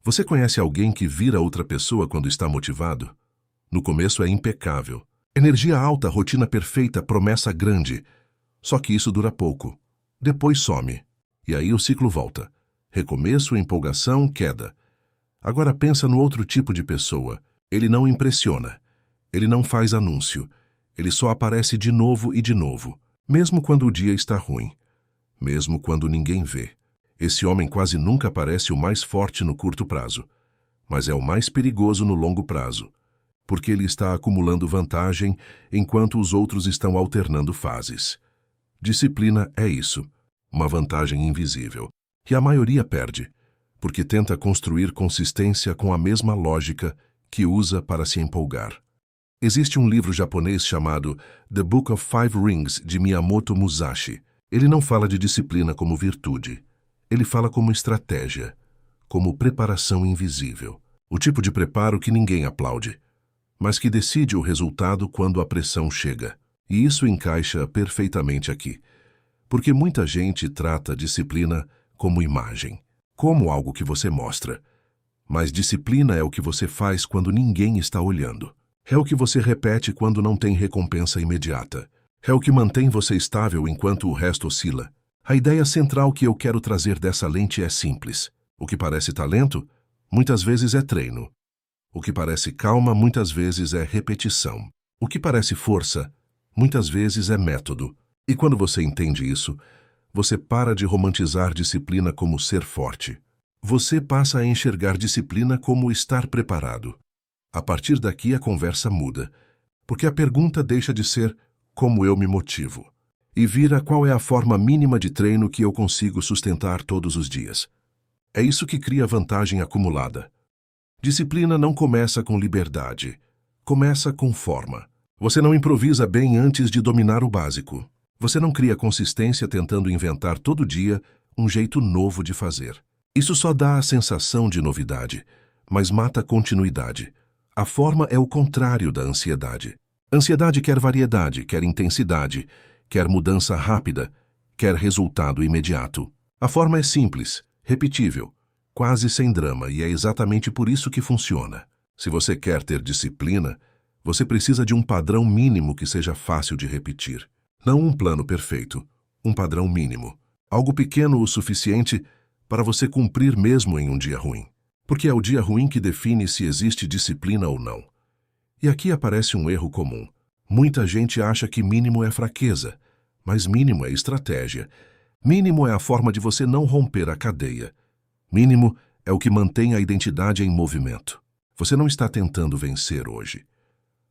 Você conhece alguém que vira outra pessoa quando está motivado? No começo é impecável. Energia alta, rotina perfeita, promessa grande. Só que isso dura pouco. Depois some. E aí o ciclo volta. Recomeço, empolgação, queda. Agora pensa no outro tipo de pessoa. Ele não impressiona. Ele não faz anúncio. Ele só aparece de novo e de novo, mesmo quando o dia está ruim. Mesmo quando ninguém vê. Esse homem quase nunca parece o mais forte no curto prazo, mas é o mais perigoso no longo prazo, porque ele está acumulando vantagem enquanto os outros estão alternando fases. Disciplina é isso, uma vantagem invisível, que a maioria perde, porque tenta construir consistência com a mesma lógica que usa para se empolgar. Existe um livro japonês chamado The Book of Five Rings, de Miyamoto Musashi. Ele não fala de disciplina como virtude. Ele fala como estratégia, como preparação invisível. O tipo de preparo que ninguém aplaude, mas que decide o resultado quando a pressão chega. E isso encaixa perfeitamente aqui, porque muita gente trata disciplina como imagem, como algo que você mostra. Mas disciplina é o que você faz quando ninguém está olhando. É o que você repete quando não tem recompensa imediata. É o que mantém você estável enquanto o resto oscila. A ideia central que eu quero trazer dessa lente é simples. O que parece talento, muitas vezes é treino. O que parece calma, muitas vezes é repetição. O que parece força, muitas vezes é método. E quando você entende isso, você para de romantizar disciplina como ser forte. Você passa a enxergar disciplina como estar preparado. A partir daqui a conversa muda, porque a pergunta deixa de ser como eu me motivo, e vira qual é a forma mínima de treino que eu consigo sustentar todos os dias. É isso que cria vantagem acumulada. Disciplina não começa com liberdade, começa com forma. Você não improvisa bem antes de dominar o básico. Você não cria consistência tentando inventar todo dia um jeito novo de fazer. Isso só dá a sensação de novidade, mas mata a continuidade. A forma é o contrário da ansiedade. Ansiedade quer variedade, quer intensidade, quer mudança rápida, quer resultado imediato. A forma é simples, repetível, quase sem drama, e é exatamente por isso que funciona. Se você quer ter disciplina, você precisa de um padrão mínimo que seja fácil de repetir. Não um plano perfeito, um padrão mínimo. Algo pequeno o suficiente para você cumprir mesmo em um dia ruim. Porque é o dia ruim que define se existe disciplina ou não. E aqui aparece um erro comum. Muita gente acha que mínimo é fraqueza, mas mínimo é estratégia. Mínimo é a forma de você não romper a cadeia. Mínimo é o que mantém a identidade em movimento. Você não está tentando vencer hoje.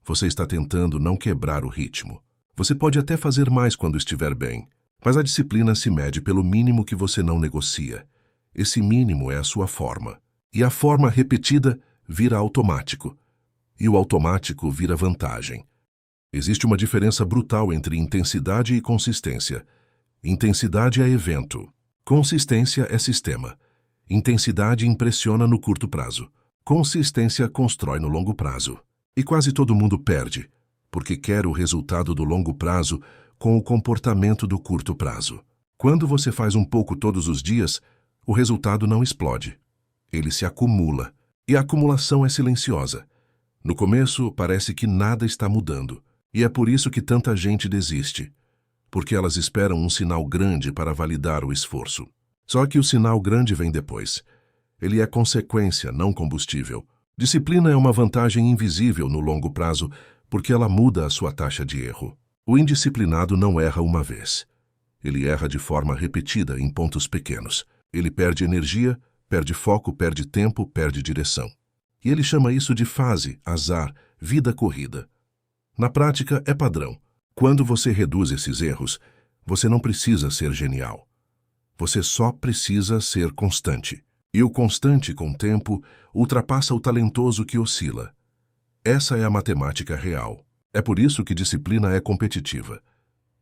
Você está tentando não quebrar o ritmo. Você pode até fazer mais quando estiver bem, mas a disciplina se mede pelo mínimo que você não negocia. Esse mínimo é a sua forma. E a forma repetida vira automático. E o automático vira vantagem. Existe uma diferença brutal entre intensidade e consistência. Intensidade é evento. Consistência é sistema. Intensidade impressiona no curto prazo. Consistência constrói no longo prazo. E quase todo mundo perde, porque quer o resultado do longo prazo com o comportamento do curto prazo. Quando você faz um pouco todos os dias, o resultado não explode. Ele se acumula, e a acumulação é silenciosa. No começo, parece que nada está mudando, e é por isso que tanta gente desiste, porque elas esperam um sinal grande para validar o esforço. Só que o sinal grande vem depois. Ele é consequência, não combustível. Disciplina é uma vantagem invisível no longo prazo, porque ela muda a sua taxa de erro. O indisciplinado não erra uma vez. Ele erra de forma repetida em pontos pequenos. Ele perde energia, perde foco, perde tempo, perde direção. E ele chama isso de fase, azar, vida corrida. Na prática, é padrão. Quando você reduz esses erros, você não precisa ser genial. Você só precisa ser constante. E o constante, com o tempo, ultrapassa o talentoso que oscila. Essa é a matemática real. É por isso que disciplina é competitiva.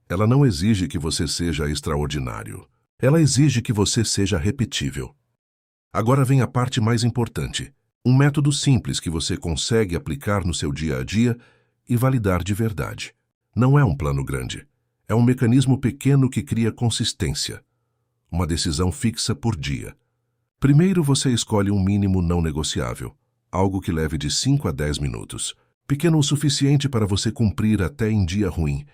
Ela não exige que você seja extraordinário. Ela exige que você seja repetível. Agora vem a parte mais importante. Um método simples que você consegue aplicar no seu dia a dia e validar de verdade. Não é um plano grande. É um mecanismo pequeno que cria consistência. Uma decisão fixa por dia. Primeiro, você escolhe um mínimo não negociável, algo que leve de 5 a 10 minutos. Pequeno o suficiente para você cumprir até em dia ruim,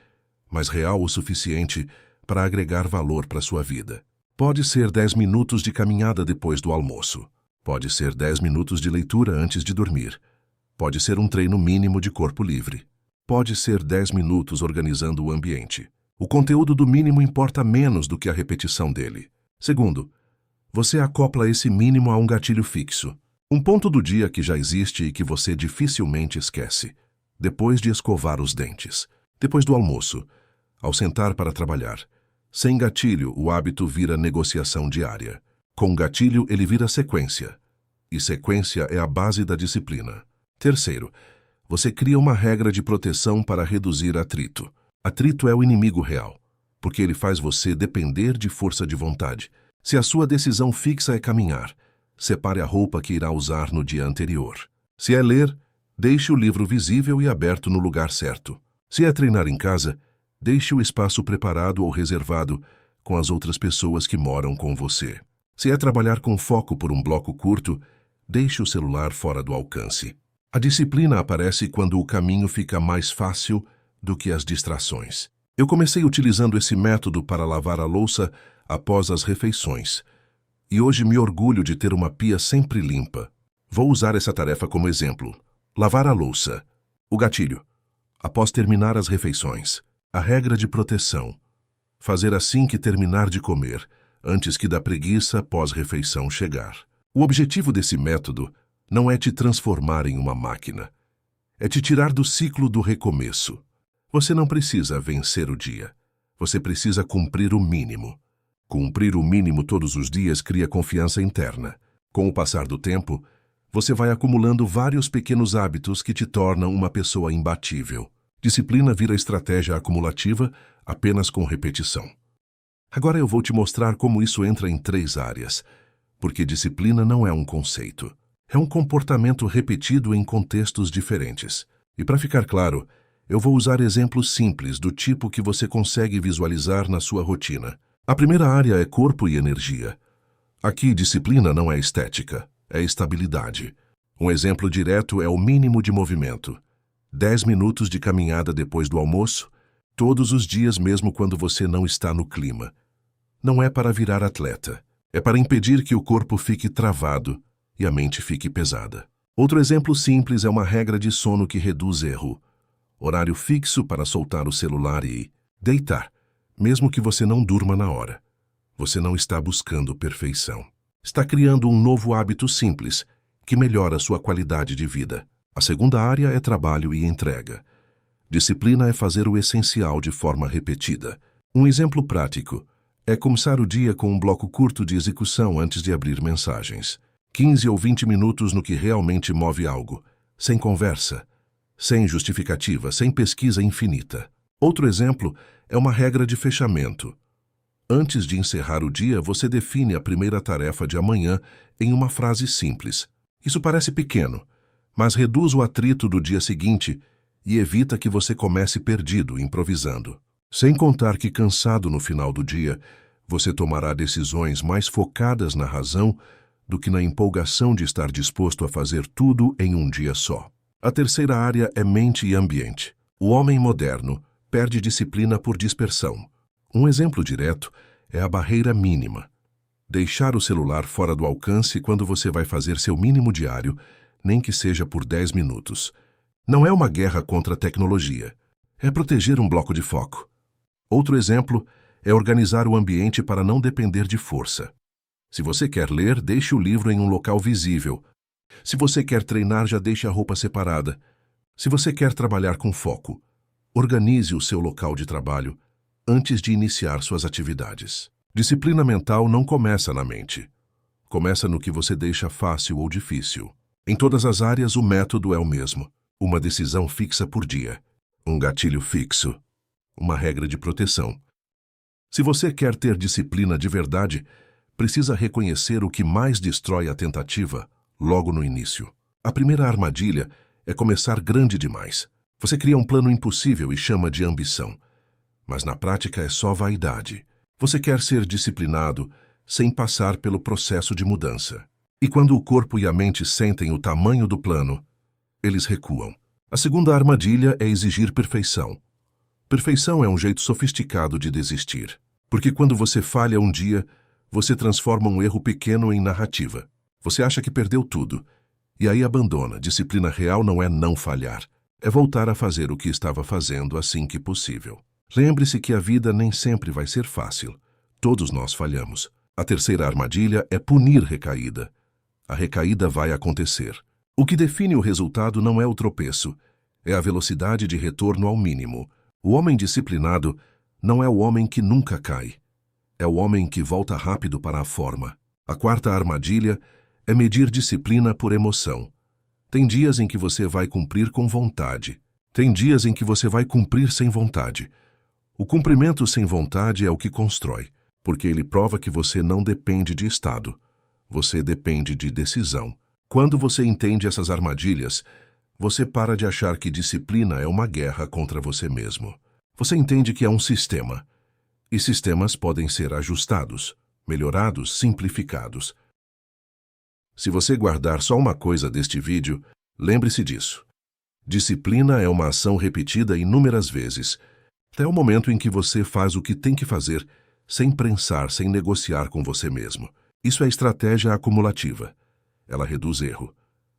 mas real o suficiente para agregar valor para sua vida. Pode ser 10 minutos de caminhada depois do almoço. Pode ser 10 minutos de leitura antes de dormir. Pode ser um treino mínimo de corpo livre. Pode ser 10 minutos organizando o ambiente. O conteúdo do mínimo importa menos do que a repetição dele. Segundo, você acopla esse mínimo a um gatilho fixo. Um ponto do dia que já existe e que você dificilmente esquece. Depois de escovar os dentes. Depois do almoço. Ao sentar para trabalhar. Sem gatilho, o hábito vira negociação diária. Com gatilho, ele vira sequência. E sequência é a base da disciplina. Terceiro, você cria uma regra de proteção para reduzir atrito. Atrito é o inimigo real, porque ele faz você depender de força de vontade. Se a sua decisão fixa é caminhar, separe a roupa que irá usar no dia anterior. Se é ler, deixe o livro visível e aberto no lugar certo. Se é treinar em casa, deixe o espaço preparado ou reservado com as outras pessoas que moram com você. Se é trabalhar com foco por um bloco curto, deixe o celular fora do alcance. A disciplina aparece quando o caminho fica mais fácil do que as distrações. Eu comecei utilizando esse método para lavar a louça após as refeições. E hoje me orgulho de ter uma pia sempre limpa. Vou usar essa tarefa como exemplo. Lavar a louça. O gatilho. Após terminar as refeições. A regra de proteção. Fazer assim que terminar de comer, antes que da preguiça pós-refeição chegar. O objetivo desse método não é te transformar em uma máquina. É te tirar do ciclo do recomeço. Você não precisa vencer o dia. Você precisa cumprir o mínimo. Cumprir o mínimo todos os dias cria confiança interna. Com o passar do tempo, você vai acumulando vários pequenos hábitos que te tornam uma pessoa imbatível. Disciplina vira estratégia acumulativa apenas com repetição. Agora eu vou te mostrar como isso entra em 3 áreas, porque disciplina não é um conceito. É um comportamento repetido em contextos diferentes. E para ficar claro, eu vou usar exemplos simples do tipo que você consegue visualizar na sua rotina. A primeira área é corpo e energia. Aqui, disciplina não é estética, é estabilidade. Um exemplo direto é o mínimo de movimento. 10 minutos de caminhada depois do almoço, todos os dias mesmo quando você não está no clima. Não é para virar atleta, é para impedir que o corpo fique travado e a mente fique pesada. Outro exemplo simples é uma regra de sono que reduz erro. Horário fixo para soltar o celular e deitar, mesmo que você não durma na hora. Você não está buscando perfeição. Está criando um novo hábito simples, que melhora sua qualidade de vida. A segunda área é trabalho e entrega. Disciplina é fazer o essencial de forma repetida. Um exemplo prático é começar o dia com um bloco curto de execução antes de abrir mensagens. 15 ou 20 minutos no que realmente move algo, sem conversa, sem justificativa, sem pesquisa infinita. Outro exemplo é uma regra de fechamento. Antes de encerrar o dia, você define a primeira tarefa de amanhã em uma frase simples. Isso parece pequeno, mas reduz o atrito do dia seguinte e evita que você comece perdido, improvisando. Sem contar que, cansado no final do dia, você tomará decisões mais focadas na razão do que na empolgação de estar disposto a fazer tudo em um dia só. A terceira área é mente e ambiente. O homem moderno perde disciplina por dispersão. Um exemplo direto é a barreira mínima. Deixar o celular fora do alcance quando você vai fazer seu mínimo diário, nem que seja por 10 minutos. Não é uma guerra contra a tecnologia. É proteger um bloco de foco. Outro exemplo é organizar o ambiente para não depender de força. Se você quer ler, deixe o livro em um local visível. Se você quer treinar, já deixe a roupa separada. Se você quer trabalhar com foco, organize o seu local de trabalho antes de iniciar suas atividades. Disciplina mental não começa na mente. Começa no que você deixa fácil ou difícil. Em todas as áreas, o método é o mesmo. Uma decisão fixa por dia. Um gatilho fixo. Uma regra de proteção. Se você quer ter disciplina de verdade, precisa reconhecer o que mais destrói a tentativa logo no início. A primeira armadilha é começar grande demais. Você cria um plano impossível e chama de ambição. Mas na prática é só vaidade. Você quer ser disciplinado, sem passar pelo processo de mudança. E quando o corpo e a mente sentem o tamanho do plano, eles recuam. A segunda armadilha é exigir perfeição. Perfeição é um jeito sofisticado de desistir. Porque quando você falha um dia, você transforma um erro pequeno em narrativa. Você acha que perdeu tudo. E aí abandona. Disciplina real não é não falhar. É voltar a fazer o que estava fazendo assim que possível. Lembre-se que a vida nem sempre vai ser fácil. Todos nós falhamos. A terceira armadilha é punir recaída. A recaída vai acontecer. O que define o resultado não é o tropeço, é a velocidade de retorno ao mínimo. O homem disciplinado não é o homem que nunca cai. É o homem que volta rápido para a forma. A quarta armadilha é medir disciplina por emoção. Tem dias em que você vai cumprir com vontade. Tem dias em que você vai cumprir sem vontade. O cumprimento sem vontade é o que constrói, porque ele prova que você não depende de estado. Você depende de decisão. Quando você entende essas armadilhas, você para de achar que disciplina é uma guerra contra você mesmo. Você entende que é um sistema. E sistemas podem ser ajustados, melhorados, simplificados. Se você guardar só uma coisa deste vídeo, lembre-se disso. Disciplina é uma ação repetida inúmeras vezes, até o momento em que você faz o que tem que fazer, sem prensar, sem negociar com você mesmo. Isso é estratégia acumulativa. Ela reduz erro.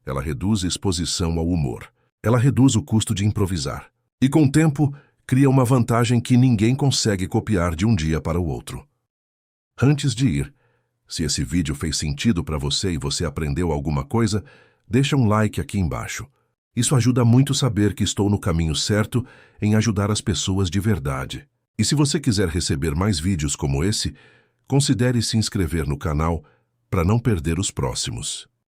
Ela reduz exposição ao humor. Ela reduz o custo de improvisar. E com o tempo, cria uma vantagem que ninguém consegue copiar de um dia para o outro. Antes de ir, se esse vídeo fez sentido para você e você aprendeu alguma coisa, deixa um like aqui embaixo. Isso ajuda muito saber que estou no caminho certo em ajudar as pessoas de verdade. E se você quiser receber mais vídeos como esse, considere se inscrever no canal para não perder os próximos.